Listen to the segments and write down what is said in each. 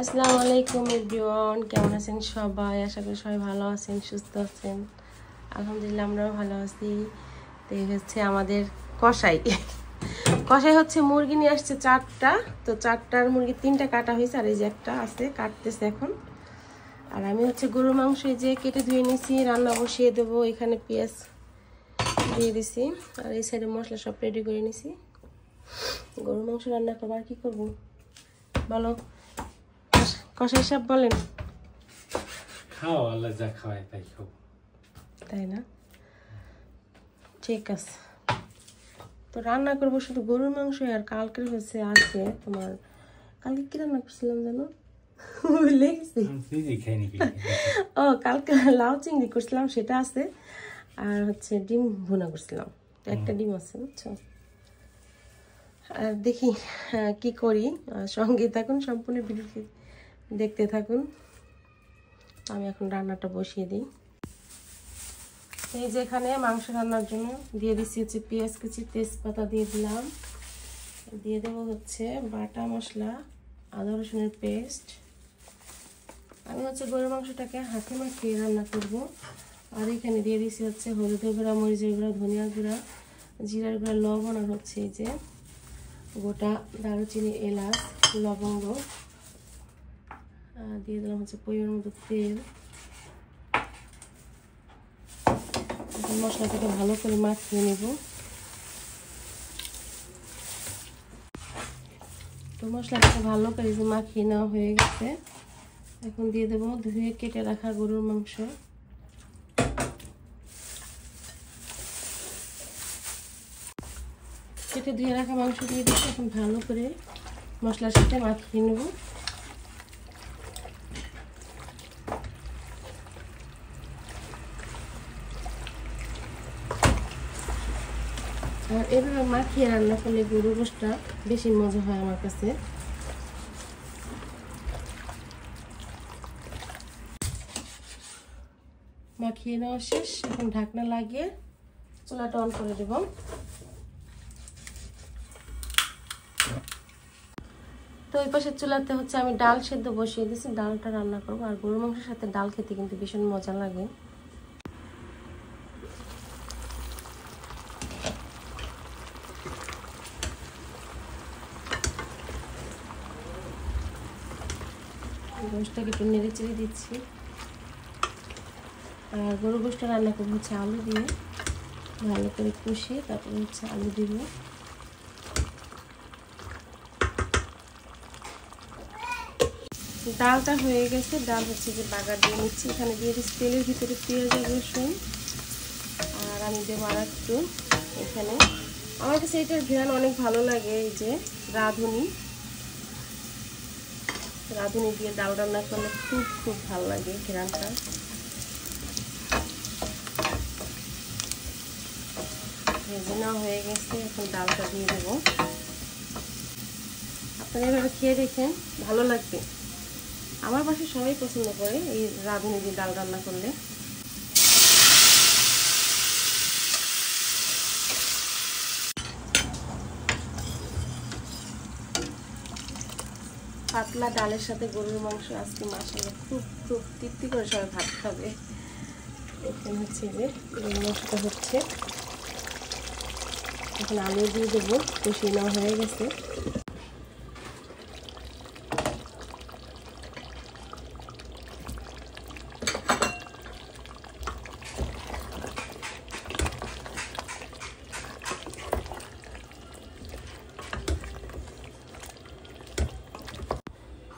আসসালামু আলাইকুম এভরিওয়ান, কেমন আছেন সবাই? আশা করি সবাই ভালো আছেন, সুস্থ আছেন। আলহামদুলিল্লাহ আমরাও ভালো আছি। তো এই হচ্ছে আমাদের কষাই। কষাই হচ্ছে মুরগি নিয়ে আসছে 4টা, তো 4টার মুরগি 3টা কাটা হয়েছে আর এই যে একটা আছে কাটতেছে এখন। আর আমি হচ্ছে গরুর মাংস এই যে কেটে ধুয়ে নিয়েছি, রান্না বসিয়ে দেবো। এখানে পেঁয়াজ দিয়ে দিছি আর এই সাইডে মশলা সব রেডি করে নিছি। গরুর মাংস রান্না করবো, আর কি করবো বলো কষাই সাহেব বলেন। খাও, আল্লাহ যা খাওয়ায় তাই খাও, তাই না? ঠিক আছে, তো রান্না করবো শুধু গরুর মাংস। আর কালকের হচ্ছে আছে তোমার, কালকে কি রান্না করছিলাম জানো? ভুলে গেছি। ও কালকে লাউ চিংড়ি করছিলাম, সেটা আছে। আর হচ্ছে ডিম ভুনা করছিলাম, একটা ডিম আছে বুঝছো। আর দেখি কি করি, সঙ্গে থাকুন, সম্পূর্ণ ভিডিওটি দেখতে থাকুন। আমি এখন রান্নাটা বসিয়ে দিই। এই যে এখানে মাংস রান্নার জন্য দিয়ে দিচ্ছি হচ্ছে পেঁয়াজ কুচি, তেজপাতা দিয়ে দিলাম। দিয়ে দেবো হচ্ছে বাটা মশলা, আদা রসুনের পেস্ট। আমি হচ্ছে গরুর মাংসটাকে হাতে মাখিয়ে রান্না করব। আর এখানে দিয়ে দিচ্ছি হচ্ছে হলুদের গুঁড়া, মরিচের গুঁড়া, ধনিয়ার গুঁড়া, জিরার গুঁড়া, লবণ। আর হচ্ছে এই যে গোটা দারুচিনি, এলাচ, লবঙ্গ। দিয়ে দিলাম হচ্ছে পরিমাণ মতো তেল। মশলাটাকে ভালো করে মাখিয়ে নেব। তো মশলাটাকে ভালো করে যে মাখিয়ে নেওয়া হয়ে গেছে, এখন দিয়ে দেবো ধুয়ে কেটে রাখা গরুর মাংস। কেটে ধুয়ে রাখা মাংস দিয়ে দিচ্ছি, এখন ভালো করে মশলার সাথে মাখিয়ে নেব। আর এভাবে মাখিয়ে রান্না করলে গরুর গোশটা বেশি মজা হয় আমার কাছে। মাখিয়ে নেওয়া শেষ, এখন ঢাকনা লাগিয়ে চুলাটা অন করে দেব। তো ওই পাশের চুলাতে হচ্ছে আমি ডাল সেদ্ধ বসিয়ে দিয়েছি, ডালটা রান্না করবো। আর গরুর মাংসের সাথে ডাল খেতে কিন্তু ভীষণ মজা লাগে। গোশটাকে একটু নেড়ে চেড়ে দিচ্ছি। আর গরু গোশটা রান্না করবো হচ্ছে আলু দিয়ে, ভালো করে কষিয়ে তারপরে হচ্ছে আলু দিব। ডালটা হয়ে গেছে, ডাল হচ্ছে যে বাগার দিয়ে নিচ্ছি। এখানে দিয়ে দিচ্ছি তেলের ভিতরে পেঁয়াজ আর রসুন। আর আমি দেবো আর একটু এখানে, আমার কাছে এটার ঘ্রাণ অনেক ভালো লাগে, এই যে রাঁধুনি দিয়ে ডাল রান্না করলে খুব খুব ভালো লাগে ঘ্রাণটা। ভেজে নেওয়া হয়ে গেছে, এখন ডালটা দিয়ে দেবো। আপনারা এভাবে খেয়ে দেখেন, ভালো লাগবে। আমার বাসায় সবাই পছন্দ করে এই রাঁধুনি দিয়ে ডাল রান্না করলে। পাতলা ডালের সাথে গরুর মাংস আজকে মাশাআল্লাহ খুব খুব তৃপ্তি করে সবাই ভাত খাবে। এখানে হচ্ছে যে গরুর মাংসটা হচ্ছে, এখন আলু দিয়ে দেবো। কষিয়ে নেওয়া হয়ে গেছে।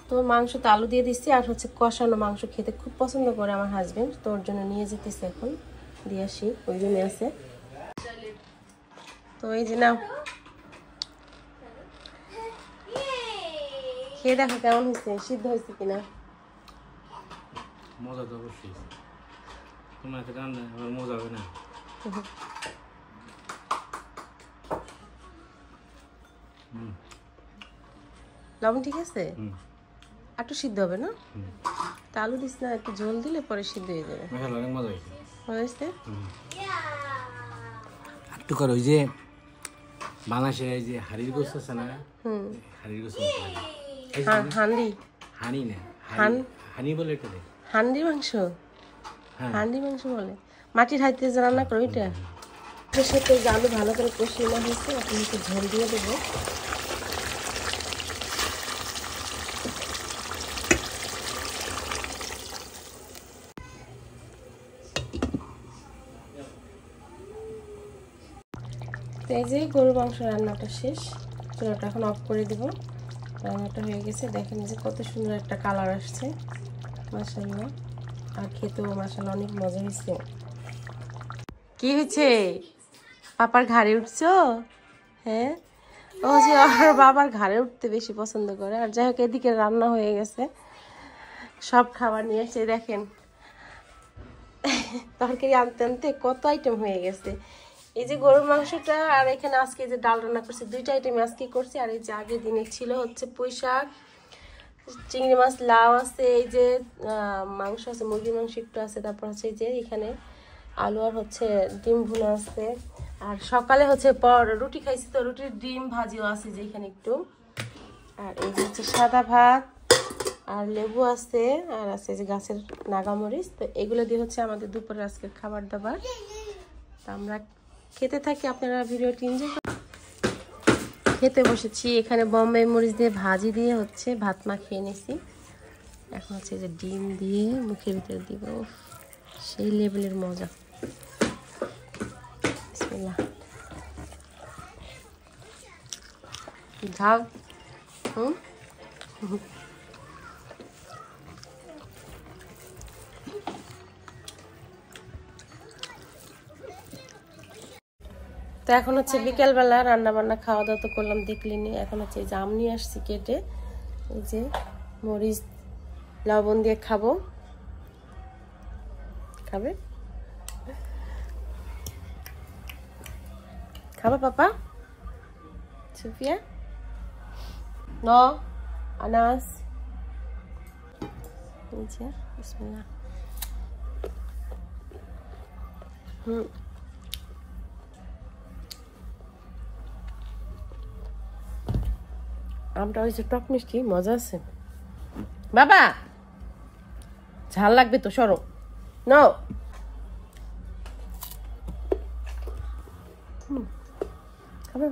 তো মাংস তো আলু দিয়ে দিচ্ছি। আর হচ্ছে কষানো মাংস খেতে খুব পছন্দ করে আমার হাজবেন্ড, তো ওর জন্য নিয়ে যেতেছি, এখন দিয়ে আসি। ওই রুমে আছে। তো এই যে নাও, খেয়ে দেখো কেমন হয়েছে, সিদ্ধ হয়েছে কিনা। মজা তো অবশ্যই, তোমার হাতে রান্না আবার মজা হবে না। লবণ ঠিক আছে, একটু সিদ্ধ হবে না? তা আলু দিস না, একটু ঝোল দিলে পরে সিদ্ধ হয়ে যাবে। অনেক মজা হয়েছে, হয়েছে। একটু করে ওই যে বাংলাদেশে এই যে হাড়ির গোস্ত আছে না, হাড়ির গোস্ত, হানি না, হান- হানি বলে এটা দে। হান্ডির মাংস, হ্যাঁ। হান্ডির মাংস বলে, মাটির হাঁড়িতে যে রান্না করো ওইটা। এর সাথে যে আলু ভালো করে কষিয়ে নেওয়া হয়েছে, এখন একটু ঝোল দিয়ে দেবো। তো এই যে গরুর মাংস রান্নাটা শেষ, চুলাটা এখন অফ করে দেবো। রান্নাটা হয়ে গেছে, দেখেন যে কত সুন্দর একটা কালার আসছে, মাশাআল্লাহ। আর খেতেও মাশাআল্লাহ অনেক মজা হয়েছে। কি হয়েছে, পাপার ঘাড়ে উঠছো? হ্যাঁ, ও যে আর বাবার ঘাড়ে উঠতে বেশি পছন্দ করে। আর যাই হোক, এদিকে রান্না হয়ে গেছে, সব খাবার নিয়ে এসে দেখেন তরকারি আনতে আনতে কত আইটেম হয়ে গেছে। এই যে গরুর মাংসটা, আর এখানে আজকে যে ডাল রান্না করছি, দুইটা আইটেম আজকে করছি। আর এই যে আগের দিনে ছিল হচ্ছে পুঁই শাক, চিংড়ি মাছ, লাউ আছে, এই যে মাংস আছে, মুরগির মাংস একটু আছে, তারপর হচ্ছে এই যে এখানে আলু আর হচ্ছে ডিম ভুনা আছে। আর সকালে হচ্ছে রুটি খাইছি, তো রুটির ডিম ভাজিও আছে যে এখানে একটু। আর এই যে হচ্ছে সাদা ভাত, আর লেবু আছে, আর আছে যে গাছের নাগামরিচ। তো এগুলো দিয়ে হচ্ছে আমাদের দুপুরের আজকের খাবার দাবার। তো আমরা খেতে থাকি, আপনারা ভিডিওটি এনজয় করুন। খেতে বসেছি, এখানে বোম্বাই মরিচ দিয়ে ভাজি দিয়ে হচ্ছে ভাত মাখিয়ে নিছি। এখন হচ্ছে যে ডিম দিয়ে মুখের ভিতরে দিব, সেই লেভেলের মজা। বিসমিল্লাহ। ঝাল। তো এখন হচ্ছে বিকেলবেলা রান্না বান্না খাওয়া দাওয়া তো করলাম, দেখলিনি। এখন হচ্ছে এই যে আম নিয়ে আসছি কেটে, এই যে মরিচ লবণ দিয়ে খাবো। খাবে? খাবো পাপা? সুফিয়া? No, আনাস। এই যে বিসমিল্লাহ। আমটা হয়েছে টক মিষ্টি, মজা আছে। বাবা ঝাল লাগবে তো, সরো। নো, খাবে?